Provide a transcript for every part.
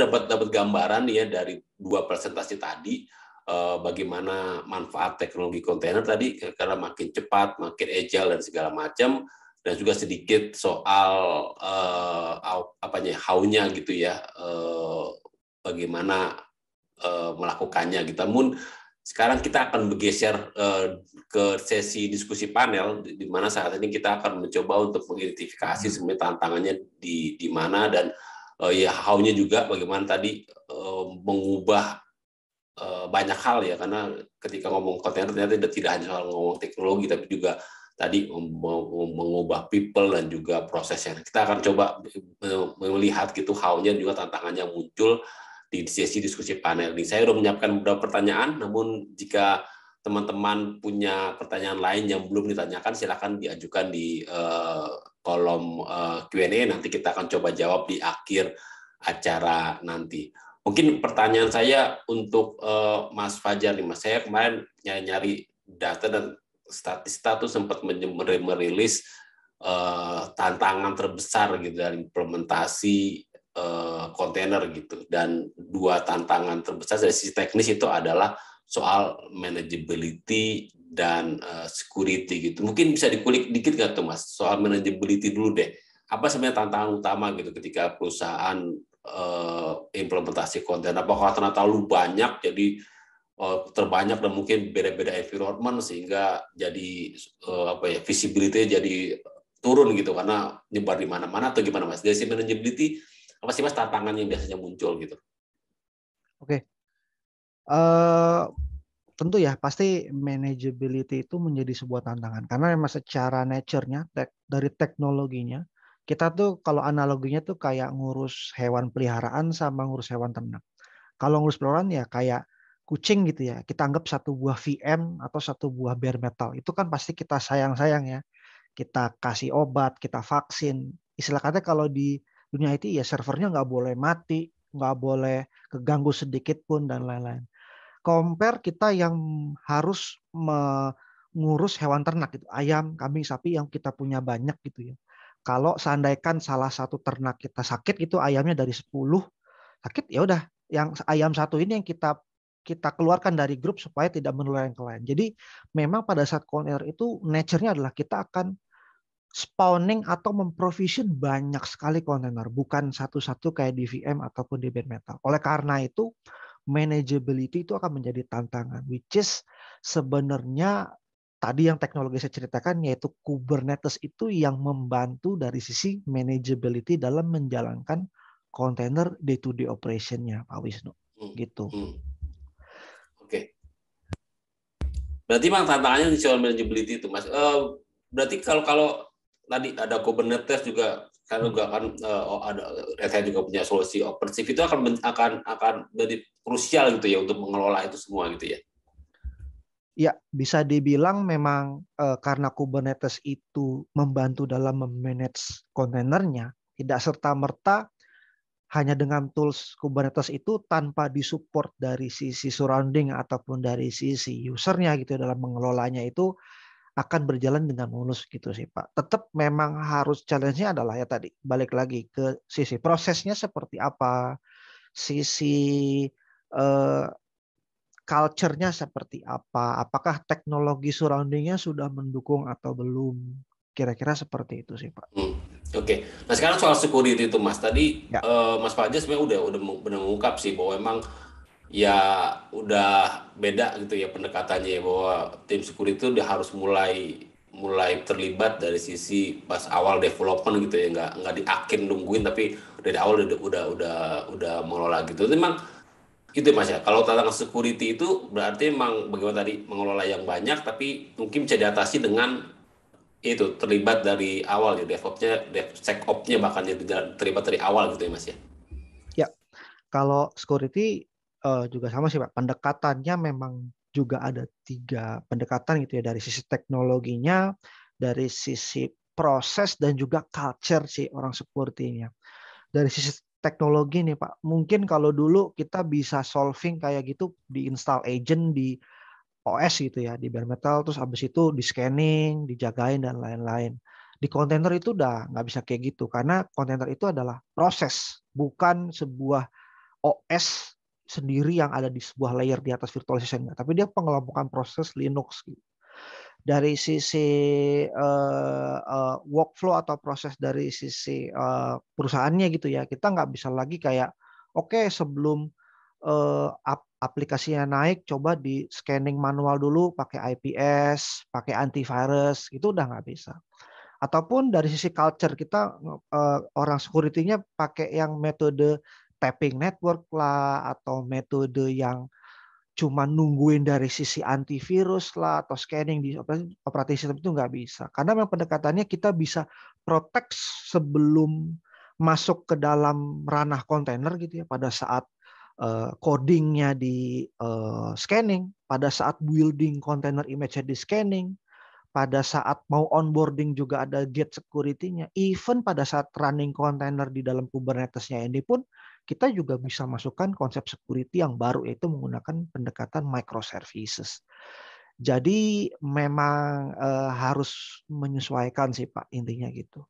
dapat gambaran ya dari dua presentasi tadi bagaimana manfaat teknologi kontainer tadi karena makin cepat, makin agile dan segala macam, dan juga sedikit soal how-nya gitu ya, bagaimana melakukannya gitu. Namun sekarang kita akan bergeser ke sesi diskusi panel di mana saat ini kita akan mencoba untuk mengidentifikasi sebenarnya tantangannya di mana, dan ya how-nya juga bagaimana tadi mengubah banyak hal ya, karena ketika ngomong kontainer ternyata tidak hanya soal ngomong teknologi tapi juga tadi mengubah people dan juga prosesnya. Kita akan coba melihat gitu how-nya juga tantangannya muncul di sesi diskusi panel ini. Saya sudah menyiapkan beberapa pertanyaan, namun jika teman-teman punya pertanyaan lain yang belum ditanyakan, silakan diajukan di kolom Q&A. Nanti kita akan coba jawab di akhir acara nanti. Mungkin pertanyaan saya untuk Mas Fajar nih, Mas. Saya kemarin nyari data dan Statista tuh sempat merilis tantangan terbesar gitu dari implementasi kontainer gitu, dan dua tantangan terbesar dari sisi teknis itu adalah soal manageability dan security gitu. Mungkin bisa dikulik dikit nggak tuh Mas soal manageability dulu deh. Apa sebenarnya tantangan utama gitu ketika perusahaan implementasi kontainer? Apakah karena terlalu banyak jadi terbanyak dan mungkin beda-beda environment sehingga jadi visibility jadi turun gitu karena nyebar di mana-mana, atau gimana Mas? Dari sisi manageability apa sih Mas tantangan yang biasanya muncul gitu? Oke. Tentu ya, pasti manageability itu menjadi sebuah tantangan karena memang secara nature-nya dari teknologinya kita tuh kalau analoginya tuh kayak ngurus hewan peliharaan sama ngurus hewan ternak. Kalau ngurus peliharaan ya kayak kucing gitu ya, kita anggap satu buah VM atau satu buah bare metal. Itu kan pasti kita sayang-sayang ya. Kita kasih obat, kita vaksin. Istilah kata kalau di dunia IT ya servernya nggak boleh mati, nggak boleh keganggu sedikit pun dan lain-lain. Compare kita yang harus mengurus hewan ternak gitu, ayam, kambing, sapi yang kita punya banyak gitu ya. Kalau seandainya salah satu ternak kita sakit itu ayamnya dari 10 sakit, ya udah yang ayam satu ini yang kita keluarkan dari grup supaya tidak menular yang ke lain. Jadi memang pada saat kontainer itu nature-nya adalah kita akan spawning atau memprovision banyak sekali kontainer, bukan satu-satu kayak di VM ataupun di bare metal. Oleh karena itu, manageability itu akan menjadi tantangan, which is sebenarnya tadi yang teknologi saya ceritakan, yaitu Kubernetes itu yang membantu dari sisi manageability dalam menjalankan kontainer day-to-day operation-nya, Pak Wisnu. Gitu. Oke. Berarti memang tantangannya di soal manageability itu, Mas. Berarti kalau tadi ada Kubernetes juga kan ada Red Hat juga punya solusi OpenShift, itu akan jadi krusial gitu ya untuk mengelola itu semua gitu ya. Ya, bisa dibilang memang karena Kubernetes itu membantu dalam memanage kontainernya, tidak serta-merta hanya dengan tools Kubernetes itu tanpa disupport dari sisi surrounding ataupun dari sisi usernya gitu dalam mengelolanya itu akan berjalan dengan mulus gitu sih Pak. Tetap memang harus challenge-nya adalah ya tadi balik lagi ke sisi prosesnya seperti apa, sisi culture-nya seperti apa, apakah teknologi surrounding-nya sudah mendukung atau belum. Kira-kira seperti itu sih Pak. Oke. Nah sekarang soal security itu Mas, tadi Ya. Mas Fajar sebenarnya udah mengungkap sih bahwa emang ya udah beda gitu ya pendekatannya, bahwa tim security itu udah harus mulai terlibat dari sisi pas awal development gitu ya, nggak di akhir nungguin, tapi dari awal udah mengelola gitu. Itu memang itu Mas ya. Kalau tantangan security itu berarti memang bagaimana tadi mengelola yang banyak, tapi mungkin bisa diatasi dengan itu terlibat dari awal ya, DevSecOps-nya bahkan jadi terlibat dari awal gitu ya Mas ya. Ya, kalau security juga sama sih Pak. Pendekatannya memang juga ada 3 pendekatan gitu ya, dari sisi teknologinya, dari sisi proses dan juga culture sih orang security-nya. Dari sisi teknologi nih Pak, mungkin kalau dulu kita bisa solving kayak gitu di install agent di OS gitu ya, di bare metal, terus habis itu di scanning, dijagain dan lain-lain. Di kontainer itu udah nggak bisa kayak gitu karena kontainer itu adalah proses, bukan sebuah OS sendiri yang ada di sebuah layer di atas virtualization, tapi dia pengelompokan proses Linux gitu. Dari sisi workflow atau proses dari sisi perusahaannya gitu ya, kita nggak bisa lagi kayak oke, sebelum aplikasinya naik coba di scanning manual dulu pakai IPS, pakai antivirus, itu udah nggak bisa. Ataupun dari sisi culture kita orang security-nya pakai yang metode tapping network lah, atau metode yang cuma nungguin dari sisi antivirus lah atau scanning di operating system, itu nggak bisa. Karena memang pendekatannya kita bisa protect sebelum masuk ke dalam ranah kontainer gitu ya, pada saat codingnya di scanning, pada saat building container image-nya di scanning, pada saat mau onboarding juga ada gate security-nya. Even pada saat running container di dalam Kubernetes-nya ini pun kita juga bisa masukkan konsep security yang baru, yaitu menggunakan pendekatan microservices. Jadi memang harus menyesuaikan sih Pak, intinya gitu.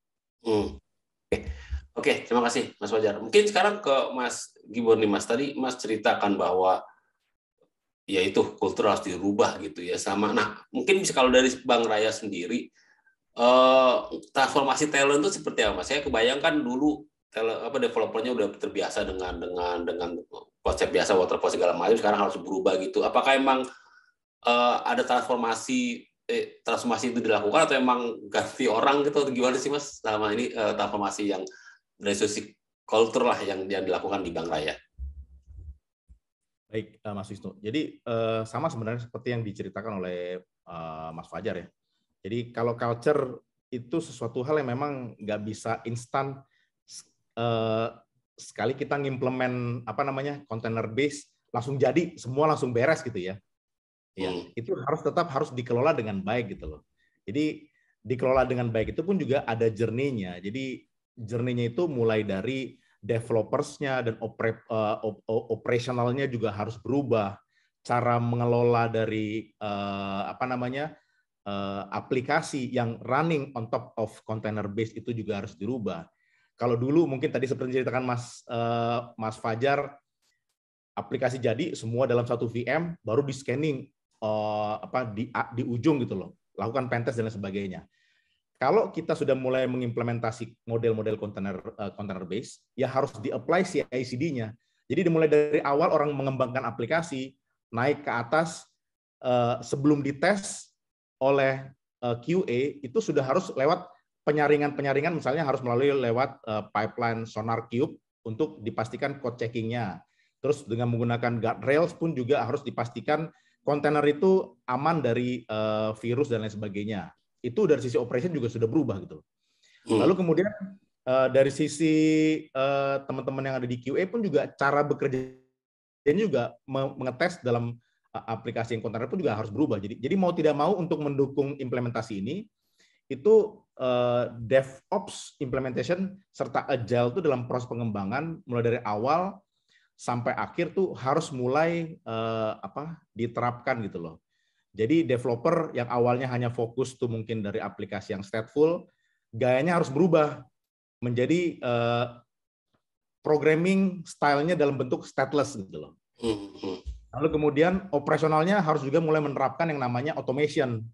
Oke, terima kasih Mas Fajar. Mungkin sekarang ke Mas Gibon nih Mas. Tadi Mas ceritakan bahwa ya itu kultur harus dirubah gitu ya sama. Nah, mungkin bisa kalau dari Bank Raya sendiri transformasi talent itu seperti apa Mas? Saya kebayangkan dulu developernya udah terbiasa dengan konsep biasa waterfall segala macam, sekarang harus berubah gitu. Apakah emang ada transformasi itu dilakukan atau emang ganti orang gitu atau gimana sih Mas selama ini transformasi yang dari sisi kultur lah yang dilakukan di Bank Raya? Baik, Mas Wisnu. Jadi sama sebenarnya seperti yang diceritakan oleh Mas Fajar ya. Jadi kalau culture itu sesuatu hal yang memang nggak bisa instan sekali kita ngimplement container base langsung jadi semua langsung beres gitu ya. Ya, itu harus dikelola dengan baik gitu loh. Jadi dikelola dengan baik itu pun juga ada journey-nya. Jadi journey-nya itu mulai dari developers-nya dan operasionalnya juga harus berubah. Cara mengelola dari aplikasi yang running on top of container base itu juga harus dirubah. Kalau dulu mungkin tadi seperti diceritakan Mas Fajar, aplikasi jadi semua dalam satu VM, baru di scanning di ujung gitu loh, lakukan pentest dan lain sebagainya. Kalau kita sudah mulai mengimplementasi model-model container base, ya harus di-apply CI/CD-nya. Jadi dimulai dari awal orang mengembangkan aplikasi, naik ke atas, sebelum dites oleh QA, itu sudah harus lewat penyaringan, misalnya harus melalui lewat pipeline SonarQube untuk dipastikan code checking-nya. Terus dengan menggunakan guardrails pun juga harus dipastikan kontainer itu aman dari virus dan lain sebagainya. Itu dari sisi operation juga sudah berubah gitu. Lalu kemudian dari sisi teman-teman yang ada di QA pun juga cara bekerja juga mengetes dalam aplikasi yang kontainer pun juga harus berubah. Jadi mau tidak mau untuk mendukung implementasi ini itu DevOps implementation serta Agile itu dalam proses pengembangan mulai dari awal sampai akhir tuh harus mulai diterapkan gitu loh. Jadi developer yang awalnya hanya fokus tuh mungkin dari aplikasi yang stateful, gayanya harus berubah menjadi programming stylenya dalam bentuk stateless gitu loh. Lalu kemudian operasionalnya harus juga mulai menerapkan yang namanya automation,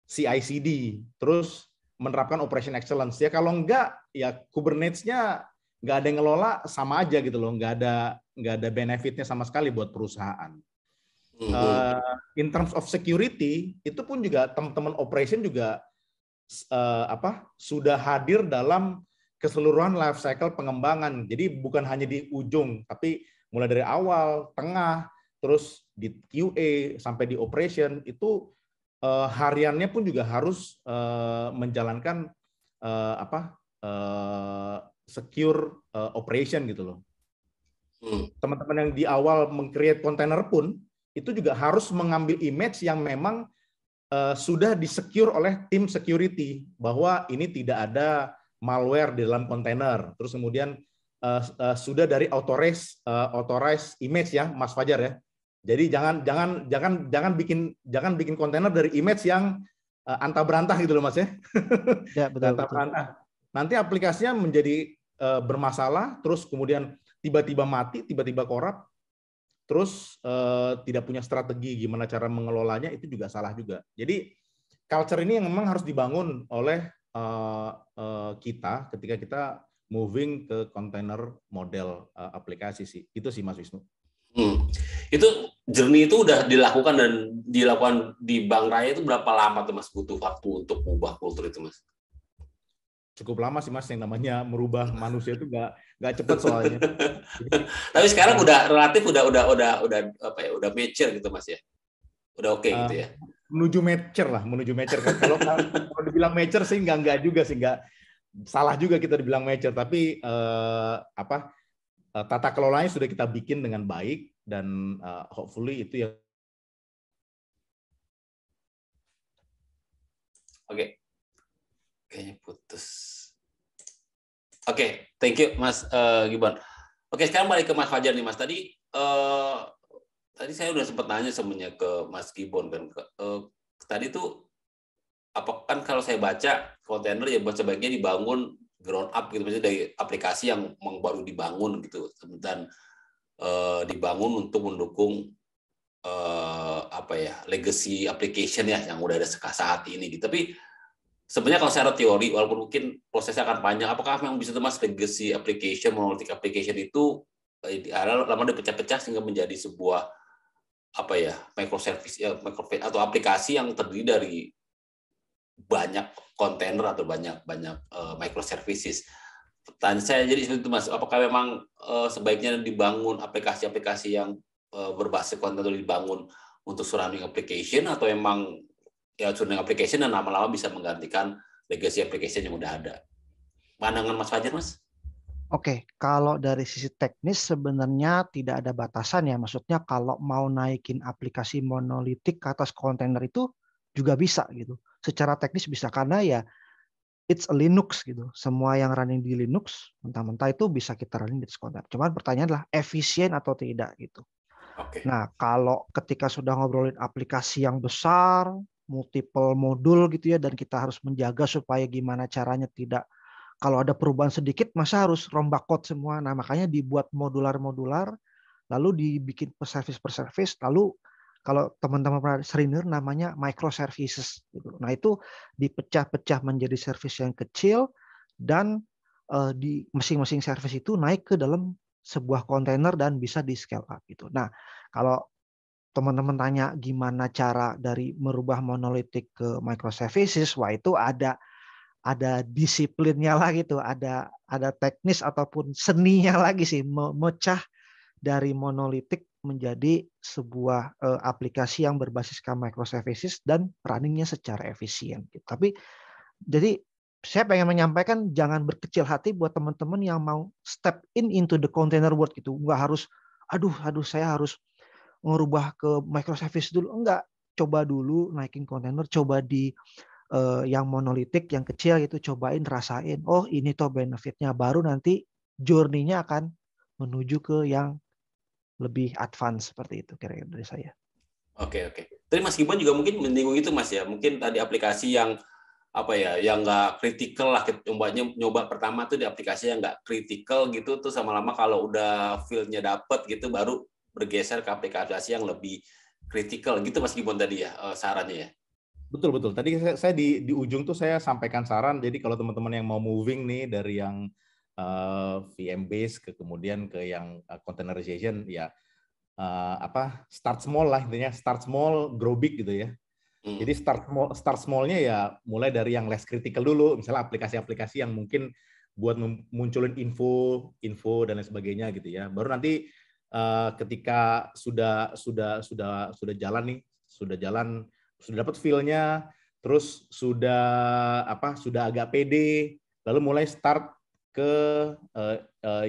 CI/CD, terus menerapkan operation excellence. Ya kalau enggak, ya Kubernetes-nya nggak ada yang ngelola sama aja gitu loh, nggak ada benefitnya sama sekali buat perusahaan. In terms of security itu pun juga teman-teman operation juga sudah hadir dalam keseluruhan life cycle pengembangan. Jadi bukan hanya di ujung, tapi mulai dari awal, tengah, terus di QA sampai di operation itu hariannya pun juga harus menjalankan secure operation gitu loh. Teman-teman yang di awal meng-create container pun itu juga harus mengambil image yang memang sudah di-secure oleh tim security bahwa ini tidak ada malware di dalam kontainer. Terus kemudian sudah dari authorized image ya, Mas Fajar ya. Jadi jangan bikin kontainer dari image yang antah berantah gitu loh Mas ya. Ya betul. Nanti aplikasinya menjadi bermasalah, terus kemudian tiba-tiba mati, tiba-tiba korup, terus tidak punya strategi gimana cara mengelolanya, itu juga salah juga. Jadi culture ini yang memang harus dibangun oleh kita ketika kita moving ke container model aplikasi sih. Itu sih Mas Wisnu. Itu journey itu udah dilakukan dan dilakukan di Bank Raya itu berapa lama tuh Mas butuh waktu untuk mengubah kultur itu Mas? Cukup lama sih Mas, yang namanya merubah manusia itu nggak cepat soalnya. Tapi sekarang udah relatif udah apa ya, udah mature gitu Mas ya. Udah oke gitu ya. Menuju mature. Kalau dibilang mature sih nggak juga sih, nggak salah juga kita dibilang mature, tapi tata kelolanya sudah kita bikin dengan baik dan hopefully itu yang Oke. Kayaknya putus. Oke, thank you Mas Gibran. Oke, sekarang balik ke Mas Fajar nih Mas. Tadi saya udah sempat nanya sebenarnya ke Mas Gibran kan. Tadi tuh kan kalau saya baca kontainer ya sebaiknya dibangun ground up gitu, maksudnya dari aplikasi yang baru dibangun gitu, dan dibangun untuk mendukung legacy application ya yang udah ada saat ini gitu. Tapi sebenarnya kalau secara teori, walaupun mungkin prosesnya akan panjang, apakah memang bisa Mas legacy application, monolithic application itu lama dipecah-pecah sehingga menjadi sebuah microservice atau aplikasi yang terdiri dari banyak kontainer atau banyak microservices. Pertanyaan saya jadi seperti itu Mas, apakah memang sebaiknya dibangun aplikasi-aplikasi yang berbasis kontainer dibangun untuk surrounding application, atau memang surrounding application dan lama-lama bisa menggantikan legacy application yang udah ada? Pandangan Mas Fajar, Mas? Oke, kalau dari sisi teknis sebenarnya tidak ada batasan ya. Maksudnya kalau mau naikin aplikasi monolitik ke atas kontainer itu juga bisa gitu. Secara teknis bisa, karena ya it's a Linux gitu. Semua yang running di Linux mentah-mentah itu bisa kita running di kontainer. Cuman pertanyaan adalah efisien atau tidak gitu. Oke. Nah, kalau ketika sudah ngobrolin aplikasi yang besar, multiple modul gitu ya, dan kita harus menjaga supaya gimana caranya tidak, kalau ada perubahan sedikit masa harus rombak code semua. Nah, makanya dibuat modular, lalu dibikin per service, lalu kalau teman-teman pernah sering dengar namanya microservices gitu. Nah, itu dipecah-pecah menjadi service yang kecil, dan di masing-masing service itu naik ke dalam sebuah kontainer dan bisa di scale up gitu. Nah, kalau teman-teman tanya gimana cara dari merubah monolitik ke microservices, wah itu ada disiplinnya lagi tuh, ada teknis ataupun seninya lagi sih, memecah dari monolitik menjadi sebuah aplikasi yang berbasiskan microservices dan runningnya secara efisien. Tapi jadi saya pengen menyampaikan jangan berkecil hati buat teman-teman yang mau step into the container world gitu. Nggak harus, aduh saya harus ngerubah ke microservice dulu. Enggak, coba dulu naikin kontainer, coba di yang monolitik, yang kecil gitu, cobain, rasain. Oh ini tuh benefitnya. Baru nanti journey-nya akan menuju ke yang lebih advance, seperti itu kira-kira dari saya. Oke. Tadi Mas Gibran juga mungkin menyinggung itu Mas ya. Mungkin tadi aplikasi yang yang nggak kritikal lah, nyoba pertama tuh di aplikasi yang nggak kritikal gitu, tuh lama-lama kalau udah feel-nya dapet gitu baru bergeser ke aplikasi yang lebih kritikal gitu Mas Gibran tadi ya sarannya ya. Betul. Tadi saya di ujung tuh saya sampaikan saran. Jadi kalau teman-teman yang mau moving nih dari yang VM base kemudian ke yang containerization ya, start small lah intinya, start small grow big gitu ya. Jadi start small-nya ya mulai dari yang less critical dulu, misalnya aplikasi-aplikasi yang mungkin buat munculin info dan lain sebagainya gitu ya. Baru nanti ketika sudah jalan nih, sudah dapat feel-nya, terus sudah agak pede, lalu mulai start ke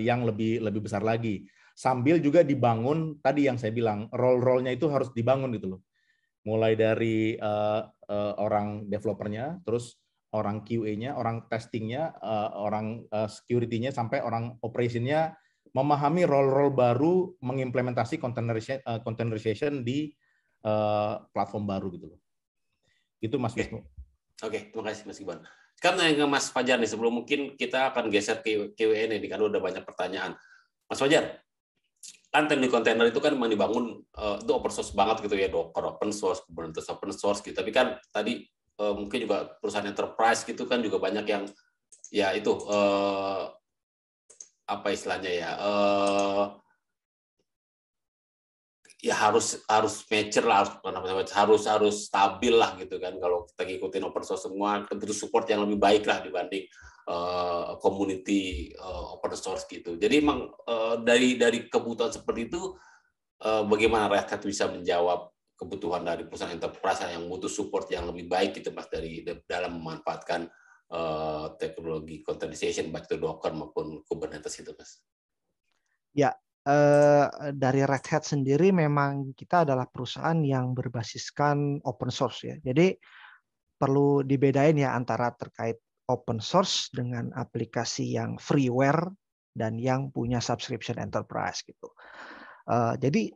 yang lebih besar lagi. Sambil juga dibangun tadi yang saya bilang, role-nya itu harus dibangun gitu loh. Mulai dari orang developernya, terus orang QA-nya, orang testingnya, orang security-nya, sampai orang operation-nya memahami role-role baru mengimplementasi containerization di platform baru gitu loh. Itu Mas Wisnu. Oke, terima kasih Mas Gibran. Sekarang nanya ke Mas Fajar nih, sebelum mungkin kita akan geser ke Q&A nih, karena udah banyak pertanyaan. Mas Fajar, kan teknologi kontainer itu kan memang dibangun itu open source banget gitu ya, Docker open source, Kubernetes open source gitu. Tapi kan tadi mungkin juga perusahaan enterprise gitu kan juga banyak yang ya itu apa istilahnya ya ya harus mature lah, harus stabil lah gitu kan. Kalau kita ngikutin open source semua, tentu support yang lebih baik lah dibanding community open source gitu. Jadi emang dari kebutuhan seperti itu, bagaimana Red Hat bisa menjawab kebutuhan dari perusahaan enterprise yang butuh support yang lebih baik gitu Mas, dalam memanfaatkan teknologi containerization baik itu Docker maupun Kubernetes itu Mas? Ya, dari Red Hat sendiri memang kita adalah perusahaan yang berbasiskan open source ya. Jadi perlu dibedain ya antara terkait open source dengan aplikasi yang freeware dan yang punya subscription enterprise gitu. Jadi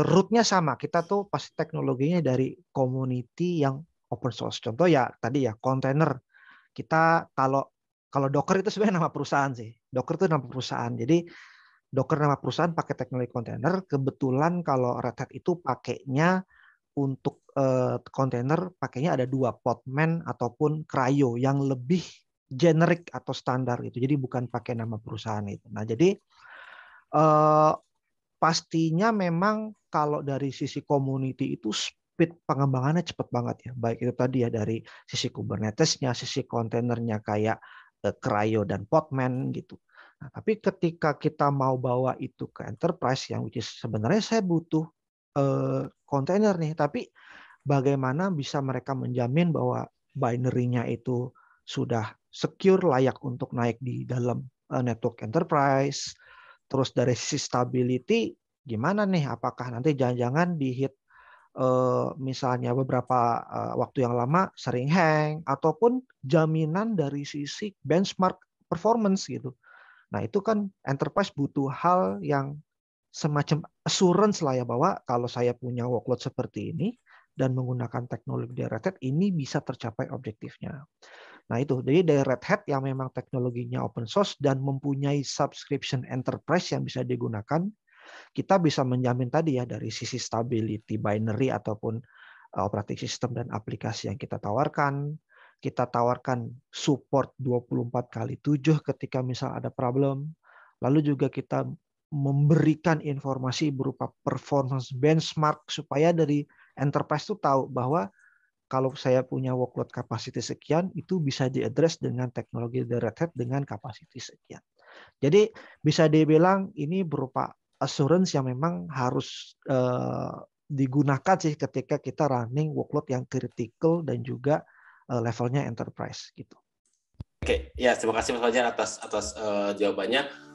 root-nya sama. Kita tuh pasti teknologinya dari community yang open source. Contoh ya tadi ya kontainer. Kita kalau Docker itu sebenarnya nama perusahaan sih. Docker itu nama perusahaan. Jadi Docker nama perusahaan pakai teknologi kontainer. Kebetulan kalau Red Hat itu pakainya untuk kontainer pakainya ada 2, Podman ataupun CRI-O yang lebih generik atau standar itu. Jadi bukan pakai nama perusahaan itu. Nah, jadi pastinya memang kalau dari sisi community itu speed pengembangannya cepat banget ya. Baik itu tadi ya dari sisi Kubernetes-nya, sisi kontainernya kayak CRI-O dan Podman gitu. Nah, tapi ketika kita mau bawa itu ke enterprise yang which is sebenarnya saya butuh kontainer nih, tapi bagaimana bisa mereka menjamin bahwa binary-nya itu sudah secure, layak untuk naik di dalam network enterprise. Terus dari sisi stability gimana nih? Apakah nanti jangan-jangan di hit misalnya beberapa waktu yang lama sering hang, ataupun jaminan dari sisi benchmark performance gitu. Nah, itu kan enterprise butuh hal yang semacam assurance lah ya, bahwa kalau saya punya workload seperti ini dan menggunakan teknologi dari Red Hat, ini bisa tercapai objektifnya. Nah, itu. Jadi dari Red Hat yang memang teknologinya open source dan mempunyai subscription enterprise yang bisa digunakan, kita bisa menjamin tadi ya dari sisi stability binary ataupun operating system dan aplikasi yang kita tawarkan. Kita tawarkan support 24/7 ketika misal ada problem. Lalu juga kita memberikan informasi berupa performance benchmark supaya dari enterprise itu tahu bahwa kalau saya punya workload capacity sekian, itu bisa diaddress dengan teknologi dari Red Hat dengan capacity sekian. Jadi bisa dibilang ini berupa assurance yang memang harus digunakan sih ketika kita running workload yang critical dan juga levelnya enterprise gitu. Oke, ya terima kasih Mas Fajar atas jawabannya.